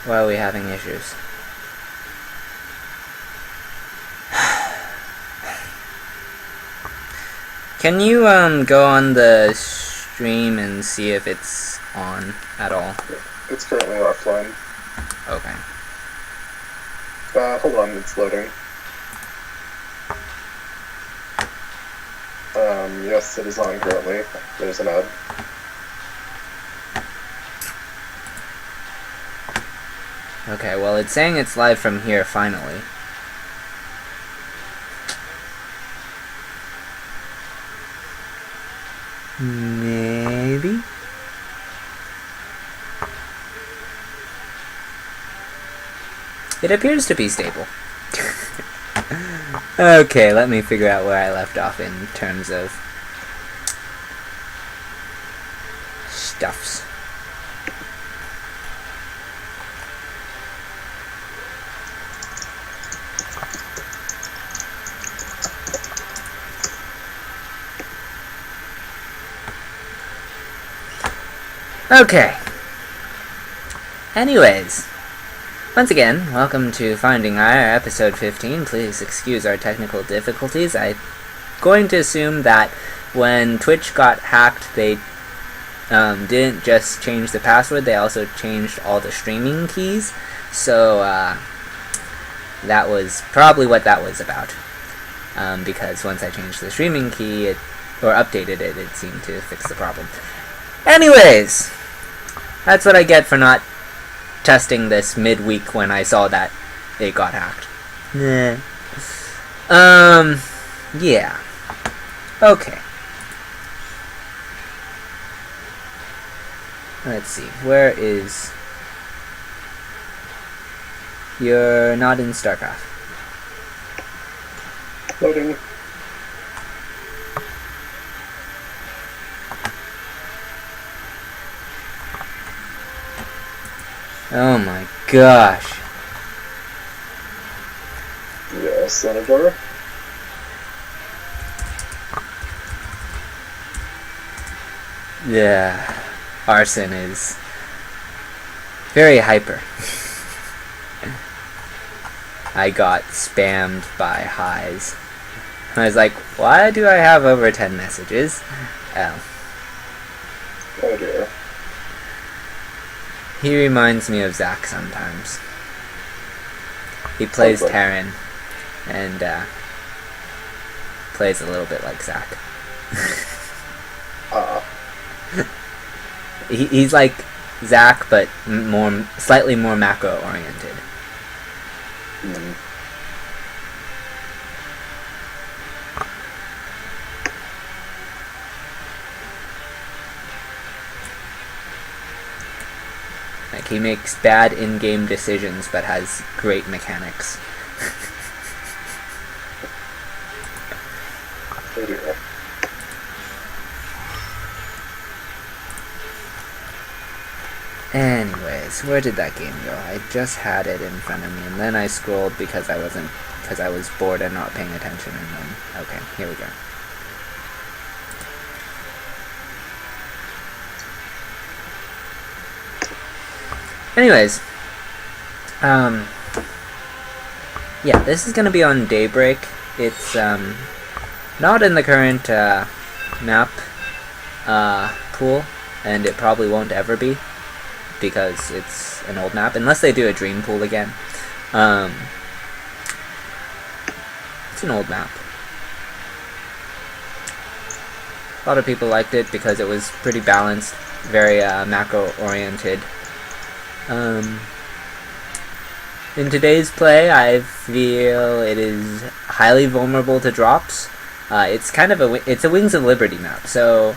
Why are we having issues? Can you go on the stream and see if it's on at all? It's currently offline. Okay. Hold on, it's loading. Yes, it is on currently. There's an ad. Okay, well, it's saying it's live from here, finally. Maybe? It appears to be stable. Okay, let me figure out where I left off in terms of stuffs. Okay. Anyways, once again, welcome to Finding Aiur, episode 15. Please excuse our technical difficulties. I'm going to assume that when Twitch got hacked, they didn't just change the password, they also changed all the streaming keys. So, that was probably what that was about. Because once I changed the streaming key, or updated it, it seemed to fix the problem. Anyways, that's what I get for not testing this midweek when I saw that it got hacked. Yeah. Yeah. Okay. Let's see. Where is... You're not in StarCraft. Loading. Oh my gosh. Yes, Senator. Yeah. Arson is very hyper. I got spammed by highs. I was like, why do I have over 10 messages? Oh. Oh dear. He reminds me of Zach sometimes. He plays Terran, and plays a little bit like Zach. He's like Zach, but slightly more macro oriented. Like, he makes bad in-game decisions, but has great mechanics. Oh dear. Anyways, where did that game go? I just had it in front of me, and then I scrolled because I was bored and not paying attention, and then, okay, here we go. Anyways, yeah, this is gonna be on Daybreak. It's, not in the current, map, pool, and it probably won't ever be, because it's an old map, unless they do a dream pool again. It's an old map. A lot of people liked it because it was pretty balanced, very, macro-oriented. In today's play, I feel it is highly vulnerable to drops. It's kind of it's a Wings of Liberty map, so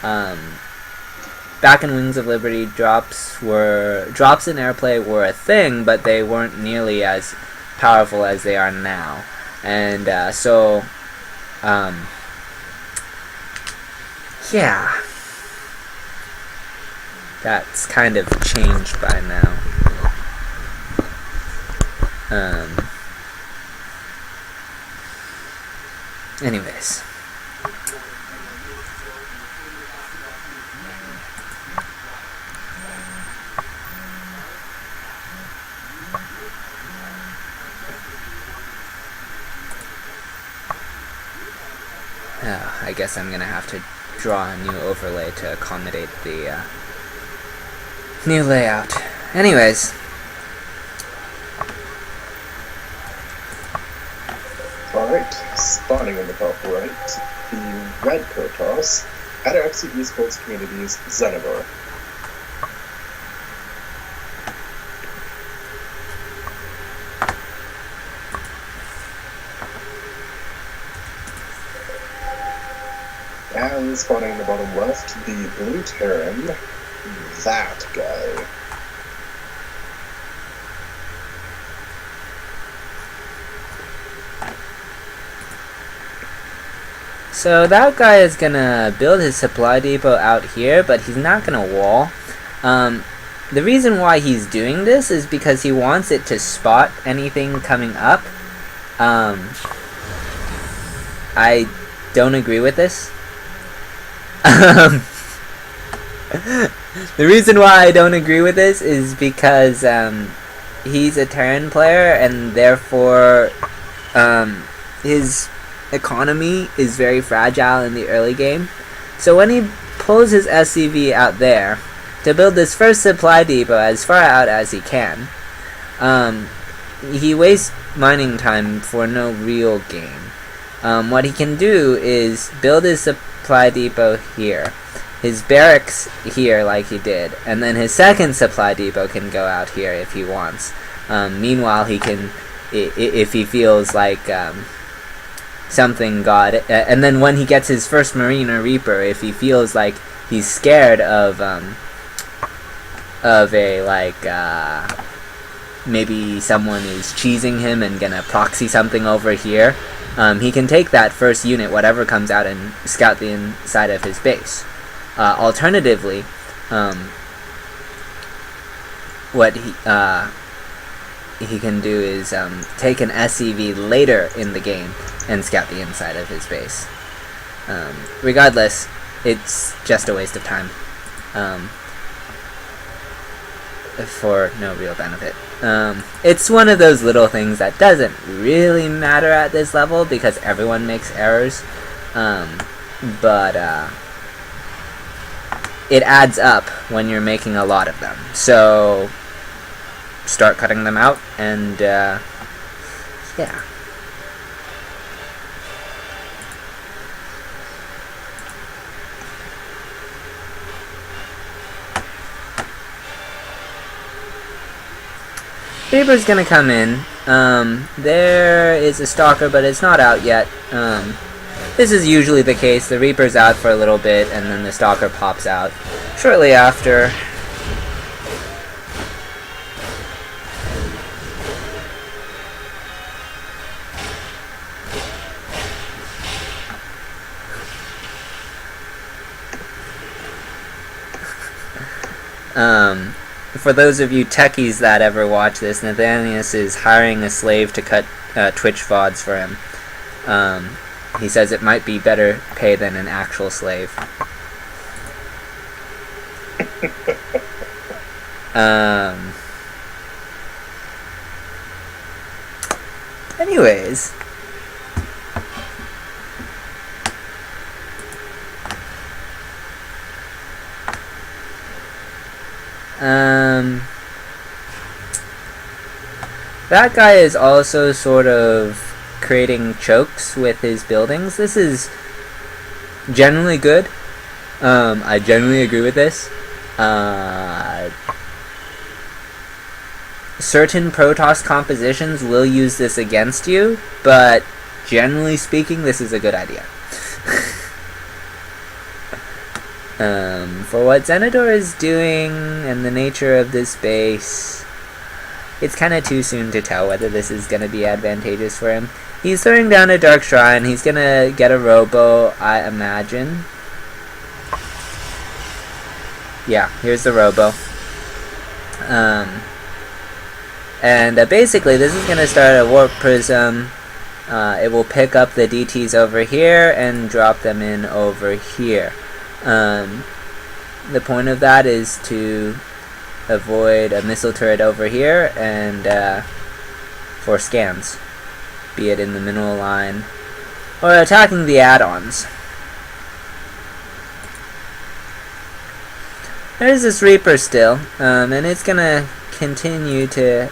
back in Wings of Liberty, drops in airplay were a thing, but they weren't nearly as powerful as they are now, and yeah, that's kind of changed by now. Anyways. I guess I'm gonna have to draw a new overlay to accommodate the new layout. Anyways. Alright, spawning in the top right, the red Protoss, Ataraxia Esports Communities, Zenador. And spawning in the bottom left, the blue Terran, that guy. So that guy is gonna build his supply depot out here, but he's not gonna wall. The reason why he's doing this is because he wants it to spot anything coming up. I don't agree with this. The reason why I don't agree with this is because he's a Terran player, and therefore his economy is very fragile in the early game. So when he pulls his SCV out there to build this first supply depot as far out as he can, he wastes mining time for no real gain. What he can do is build his supply depot here, his barracks here like he did, and then his second supply depot can go out here if he wants. Meanwhile, he can, if he feels like something got, and then when he gets his first Marine or Reaper, if he feels like he's scared of a, like, maybe someone is cheesing him and gonna proxy something over here, he can take that first unit, whatever comes out, and scout the inside of his base. Alternatively, what he can do is take an SCV later in the game and scout the inside of his base. Regardless, it's just a waste of time for no real benefit. It's one of those little things that doesn't really matter at this level because everyone makes errors, but it adds up when you're making a lot of them. So start cutting them out, and yeah. Reaper's gonna come in. There is a Stalker, but it's not out yet. This is usually the case. The Reaper's out for a little bit, and then the Stalker pops out shortly after. For those of you techies that ever watch this, Nathanius is hiring a slave to cut Twitch VODs for him. He says it might be better pay than an actual slave. Anyways. That guy is also sort of creating chokes with his buildings. This is generally good. I generally agree with this. Certain Protoss compositions will use this against you, but generally speaking, this is a good idea. For what Zenador is doing and the nature of this base, it's kind of too soon to tell whether this is going to be advantageous for him. He's throwing down a Dark Shrine. He's going to get a Robo, I imagine. Yeah, here's the Robo. And basically, this is going to start a Warp Prism. It will pick up the DTs over here and drop them in over here. The point of that is to avoid a missile turret over here and for scans, be it in the mineral line or attacking the add-ons. There's this Reaper still, and it's gonna continue to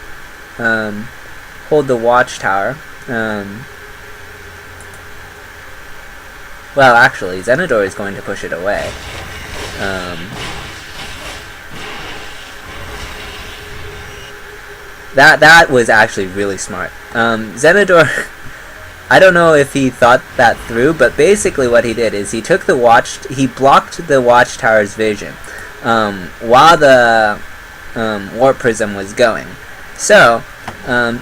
hold the watchtower. Well, actually, Zenidor is going to push it away. That was actually really smart. Zenidor, I don't know if he thought that through, but basically what he did is he took he blocked the watchtower's vision while the warp prism was going. So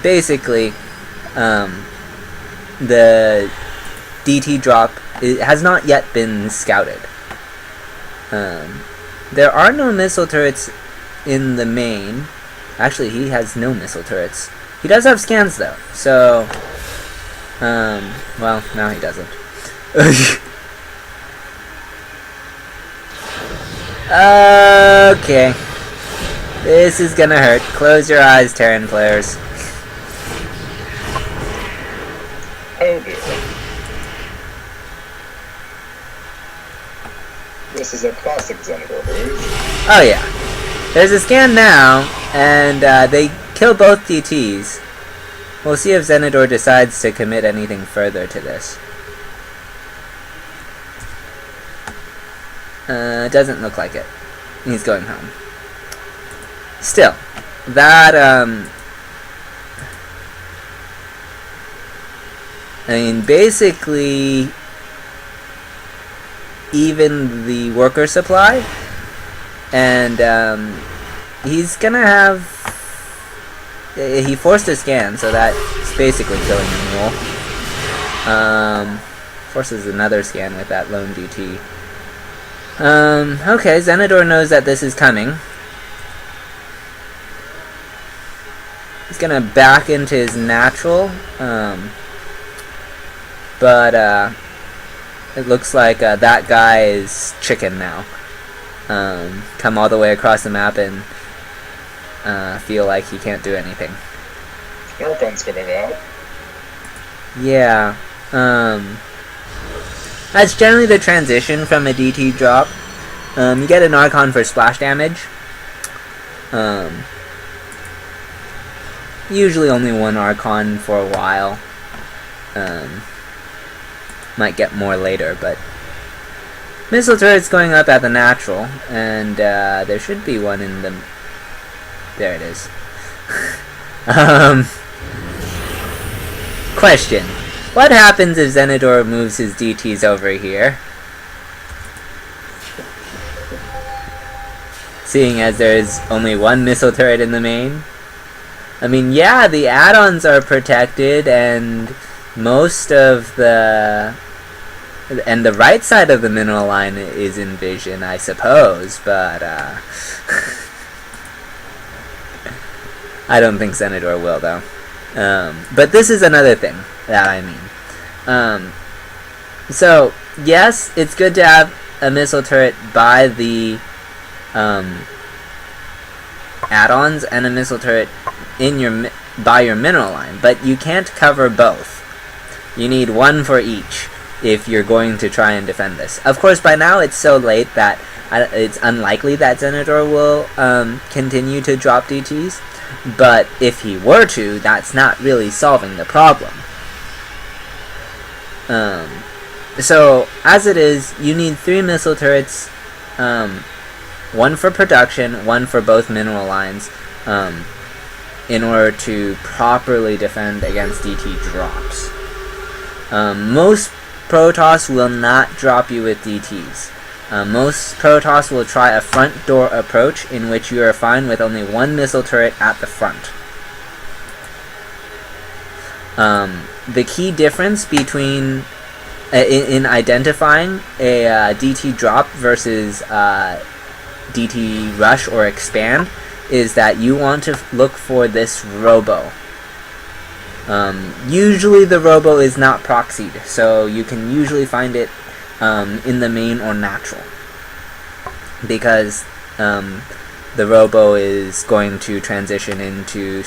basically, the DT drop has not yet been scouted. There are no missile turrets in the main. Actually, he has no missile turrets. He does have scans though, so well, now he doesn't. Okay. This is gonna hurt. Close your eyes, Terran players. Oh dear. This is a classic Zenidor move. Oh yeah. There's a scan now, and they kill both DTs. We'll see if Zenidor decides to commit anything further to this. Doesn't look like it. He's going home. Still, that, I mean, basically, even the worker supply, and, he's gonna have, he forced a scan, so that's basically killing the mule. Forces another scan with that lone DT. Okay, Zenidor knows that this is coming. He's gonna back into his natural, but it looks like that guy is chicken now. Come all the way across the map and feel like he can't do anything. Archon's coming out. Yeah, that's generally the transition from a DT drop. You get an Archon for splash damage. Usually only one Archon for a while. Might get more later, but missile turret's going up at the natural, and there should be one in the... There it is. Question. What happens if Zenidor moves his DTs over here? Seeing as there's only one missile turret in the main? I mean, yeah, the add-ons are protected, and most of the... And the right side of the mineral line is in vision, I suppose, but, I don't think Zenidor will, though. But this is another thing that I mean. So, yes, it's good to have a missile turret by the add-ons and a missile turret in your by your mineral line, but you can't cover both. You need one for each if you're going to try and defend this. Of course, by now it's so late that it's unlikely that Zenidor will continue to drop DTs, but if he were to, that's not really solving the problem. So, as it is, you need 3 missile turrets, one for production, one for both mineral lines, in order to properly defend against DT drops. Most Protoss will not drop you with DTs. Most Protoss will try a front door approach in which you are fine with only one missile turret at the front. The key difference between in identifying a DT drop versus DT rush or expand is that you want to look for this robo. Usually the robo is not proxied, so you can usually find it in the main or natural, because the robo is going to transition into